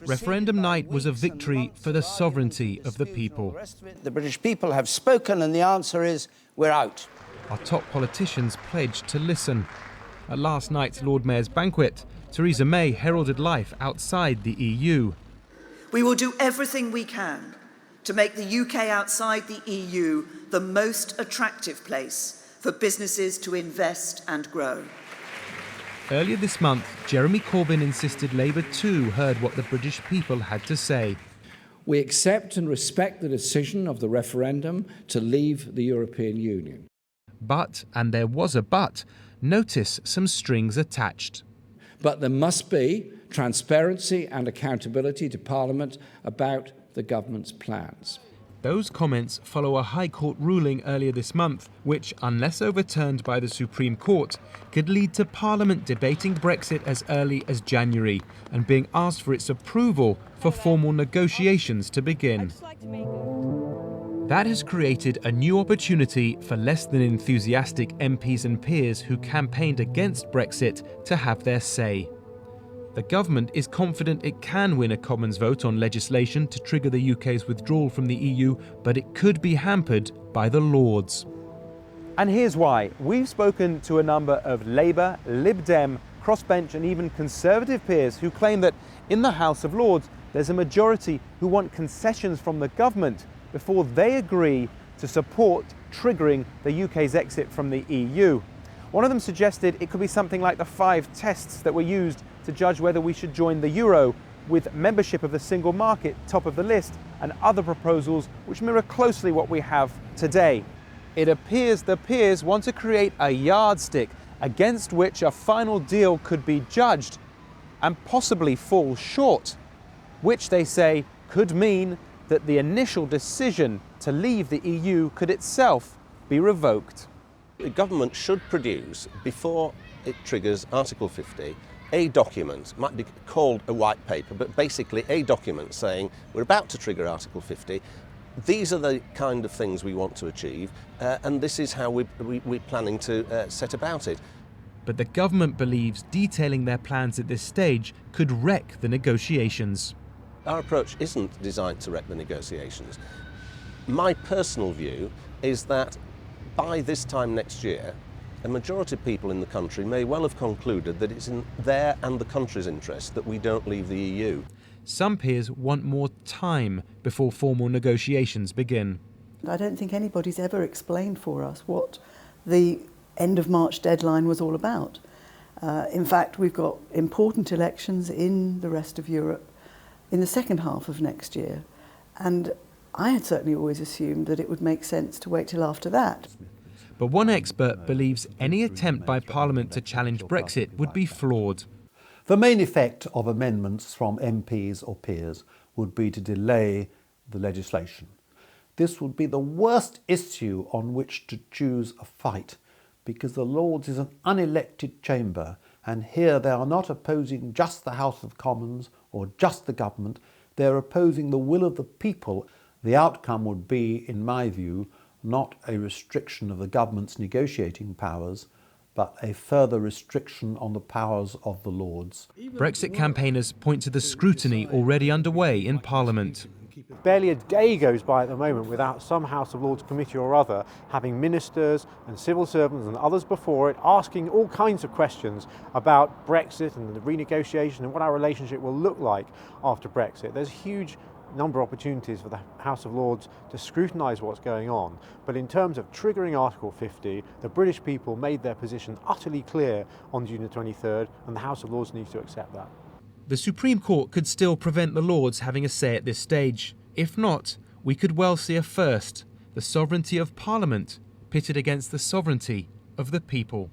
Referendum night was a victory for the sovereignty of the people. The British people have spoken and the answer is we're out. Our top politicians pledged to listen. At last night's Lord Mayor's banquet, Theresa May heralded life outside the EU. We will do everything we can to make the UK outside the EU the most attractive place for businesses to invest and grow. Earlier this month, Jeremy Corbyn insisted Labour too heard what the British people had to say. We accept and respect the decision of the referendum to leave the European Union. But, and there was a but, notice some strings attached. But there must be transparency and accountability to Parliament about the government's plans. Those comments follow a High Court ruling earlier this month, which, unless overturned by the Supreme Court, could lead to Parliament debating Brexit as early as January and being asked for its approval for formal negotiations to begin. That has created a new opportunity for less than enthusiastic MPs and peers who campaigned against Brexit to have their say. The government is confident it can win a Commons vote on legislation to trigger the UK's withdrawal from the EU, but it could be hampered by the Lords. And here's why. We've spoken to a number of Labour, Lib Dem, crossbench and even Conservative peers who claim that in the House of Lords there's a majority who want concessions from the government before they agree to support triggering the UK's exit from the EU. One of them suggested it could be something like the 5 tests that were used to judge whether we should join the euro, with membership of the single market top of the list and other proposals which mirror closely what we have today. It appears the peers want to create a yardstick against which a final deal could be judged and possibly fall short, which they say could mean that the initial decision to leave the EU could itself be revoked. The government should produce, before it triggers Article 50, a document, might be called a white paper, but basically a document saying we're about to trigger Article 50, these are the kind of things we want to achieve, and this is how we're planning to set about it. But the government believes detailing their plans at this stage could wreck the negotiations. Our approach isn't designed to wreck the negotiations. My personal view is that by this time next year, a majority of people in the country may well have concluded that it's in their and the country's interest that we don't leave the EU. Some peers want more time before formal negotiations begin. I don't think anybody's ever explained for us what the end of March deadline was all about. In fact, we've got important elections in the rest of Europe in the second half of next year, and I had certainly always assumed that it would make sense to wait till after that. But one expert believes any attempt by Parliament to challenge Brexit would be flawed. The main effect of amendments from MPs or peers would be to delay the legislation. This would be the worst issue on which to choose a fight, because the Lords is an unelected chamber, and here they are not opposing just the House of Commons or just the government, they're opposing the will of the people. The outcome would be, in my view, not a restriction of the government's negotiating powers, but a further restriction on the powers of the Lords. Brexit campaigners point to the scrutiny already underway in Parliament. Barely a day goes by at the moment without some House of Lords committee or other having ministers and civil servants and others before it asking all kinds of questions about Brexit and the renegotiation and what our relationship will look like after Brexit. There's huge number of opportunities for the House of Lords to scrutinise what's going on, but in terms of triggering Article 50, the British people made their position utterly clear on June the 23rd, and the House of Lords needs to accept that. The Supreme Court could still prevent the Lords having a say at this stage. If not, we could well see a first, the sovereignty of Parliament pitted against the sovereignty of the people.